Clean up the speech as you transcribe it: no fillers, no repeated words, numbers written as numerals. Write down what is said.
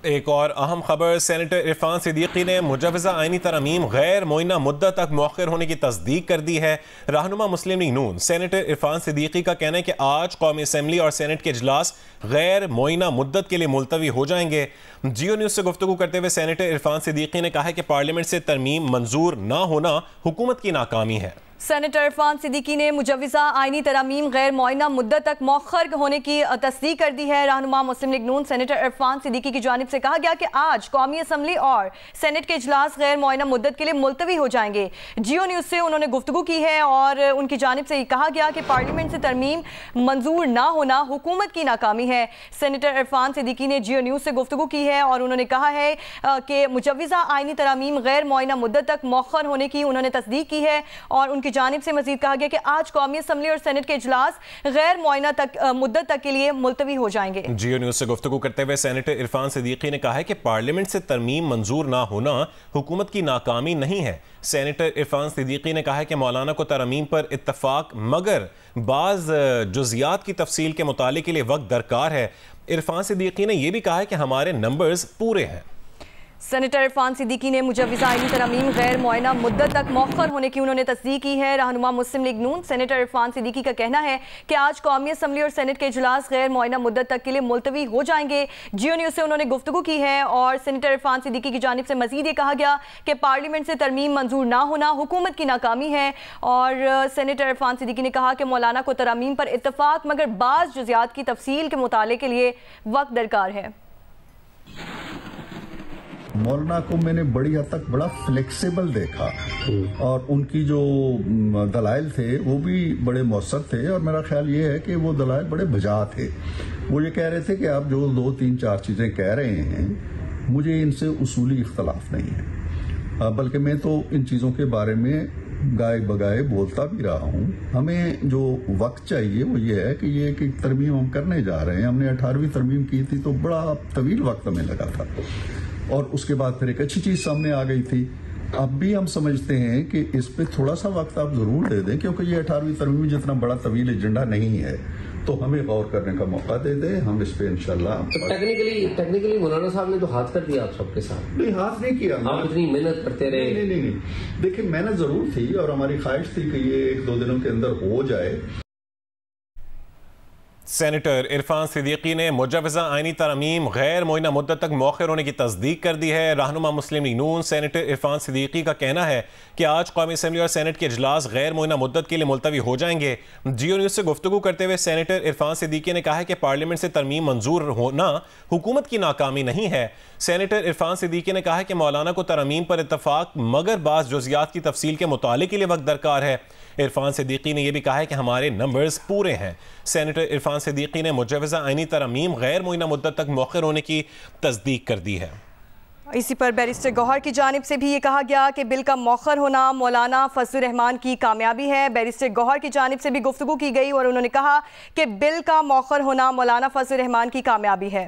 ایک اور اہم خبر، سینیٹر عرفان صدیقی نے مجوزہ آئینی ترامیم غیر معینہ مدت تک مؤخر ہونے کی تصدیق کر دی ہے۔ رہنما مسلم لیگ نون سینیٹر عرفان صدیقی کا کہنا ہے کہ آج قومی اسمبلی اور سینٹ کے اجلاس غیر معینہ مدت کے لیے ملتوی ہو جائیں گے۔ جیو نیوز سے گفتگو کرتے ہوئے سینیٹر عرفان صدیقی نے کہا ہے کہ پارلیمنٹ سے ترمیم منظور نہ ہونا حکومت کی ناکامی ہے۔ سینیٹر عرفان صدیقی نے مجوزہ آئینی ترامیم غیر معینہ مدت تک مؤخر ہونے کی تصدیق کر دی ہے۔ رہنما مسلم لیگ نون سینیٹر عرفان صدیقی کی جانب سے کہا گیا کہ آج قومی اسمبلی اور سینٹ کے اجلاس غیر معینہ مدت کے لیے ملتوی ہو جائیں گے۔ جیو نیوز سے انہوں نے گفتگو کی ہے اور ان کی جانب سے یہ کہا گیا کہ پارلیمنٹ سے ترمیم منظور نہ ہونا حکومت کی ناکامی ہے۔ سینیٹر عرفان صدیقی نے جیو نیوز سے گفتگو کی ہے اور انہوں نے کہا ہے کہ مجوزہ آئینی ترامیم غیر معینہ مدت تک مؤخر ہونے کی انہوں نے تصدیق کی ہے اور ان کی جانب سے مزید کہا گیا کہ آج قومی اسمبلی اور سینٹ کے اجلاس غیر معینہ مدت تک کے لیے ملتوی ہو جائیں گے۔ جیو نیوز سے گفتگو کرتے ہوئے سینیٹر عرفان صدیقی نے کہا ہے کہ پارلیمنٹ سے ترمیم منظور نہ ہونا حکومت کی ناکامی نہیں ہے۔ سینیٹر عرفان صدیقی نے کہا ہے کہ مولانا کو ترمیم پر اتفاق مگر بعض جزیات کی تفصیل کے مطالعے کے لیے وقت درکار ہے۔ عرفان صدیقی نے یہ بھی کہا ہے کہ ہمارے نمبرز پورے ہیں۔ سینیٹر عرفان صدیقی نے مجوزہ آئینی ترامیم غیر معینہ مدت تک مؤخر ہونے کی انہوں نے تصدیق کی ہے۔ رہنما مسلم لیگ نون سینیٹر عرفان صدیقی کا کہنا ہے کہ آج قومی اسمبلی اور سینٹ کے اجلاس غیر معینہ مدت تک کے لیے ملتوی ہو جائیں گے۔ جیو نیوز سے انہوں نے گفتگو کی ہے اور سینیٹر عرفان صدیقی کی جانب سے مزید یہ کہا گیا کہ پارلیمنٹ سے ترمیم منظور نہ ہونا حکومت کی ناکامی ہے اور سینیٹر عرفان صدیقی نے کہا کہ مولانا کو ترامیم پر اتفاق مگر بعض جزیات کی تفصیل کے مطالعے کے لیے وقت درکار ہے۔ مولانا کو میں نے بڑی حد تک بڑا فلیکسیبل دیکھا اور ان کی جو دلائل تھے وہ بھی بڑے مؤثر تھے اور میرا خیال یہ ہے کہ وہ دلائل بڑے بجا تھے۔ وہ یہ کہہ رہے تھے کہ آپ جو 2 3 4 چیزیں کہہ رہے ہیں مجھے ان سے اصولی اختلاف نہیں ہے، بلکہ میں تو ان چیزوں کے بارے میں گائے بگائے بولتا بھی رہا ہوں۔ ہمیں جو وقت چاہیے وہ یہ ہے کہ یہ کہ ترمیم ہم کرنے جا رہے ہیں، ہم نے 18ویں ترمیم کی تھی تو بڑا طویل وقت ہمیں لگا تھا اور اس کے بعد پھر ایک اچھی چیز سامنے آ گئی تھی۔ اب بھی ہم سمجھتے ہیں کہ اس پہ تھوڑا سا وقت آپ ضرور دے دیں کیونکہ یہ 18ویں ترمیم جتنا بڑا طویل ایجنڈا نہیں ہے، تو ہمیں غور کرنے کا موقع دے دیں، ہم اس پہ انشاءاللہ ٹیکنیکلی مولانا صاحب نے تو ہاتھ کر دیا آپ سب کے ساتھ۔ نہیں، ہاتھ نہیں کیا، آپ اتنی محنت کرتے رہے۔ نہیں، دیکھیں محنت ضرور تھی اور ہماری خواہش تھی کہ یہ 1 2 دنوں کے اندر ہو جائے۔ سینیٹر عرفان صدیقی نے مجوزہ آئینی ترامیم غیر معینہ مدت تک مؤخر ہونے کی تصدیق کر دی ہے۔ رہنما مسلم لیگ نون سینیٹر عرفان صدیقی کا کہنا ہے کہ آج قومی اسمبلی اور سینٹ کے اجلاس غیر معینہ مدت کے لیے ملتوی ہو جائیں گے۔ جیو نیوز سے گفتگو کرتے ہوئے سینیٹر عرفان صدیقی نے کہا ہے کہ پارلیمنٹ سے ترمیم منظور ہونا حکومت کی ناکامی نہیں ہے۔ سینیٹر عرفان صدیقی نے کہا ہے کہ مولانا کو ترمیم پر اتفاق مگر بعض جزیات کی تفصیل کے مطالعے کے لیے وقت درکار ہے۔ عرفان صدیقی نے یہ بھی کہا ہے کہ ہمارے نمبرز پورے ہیں۔ سینیٹر عرفان صدیقی نے مجوزہ آئینی ترامیم غیر معینہ مدت تک مؤخر ہونے کی تصدیق کر دی ہے۔ اسی پر بیرسٹر گوہر کی جانب سے بھی یہ کہا گیا کہ بل کا مؤخر ہونا مولانا فضل الرحمان کی کامیابی ہے۔ بیرسٹر گوہر کی جانب سے بھی گفتگو کی گئی اور انہوں نے کہا کہ بل کا مؤخر ہونا مولانا فضل الرحمان کی کامیابی ہے۔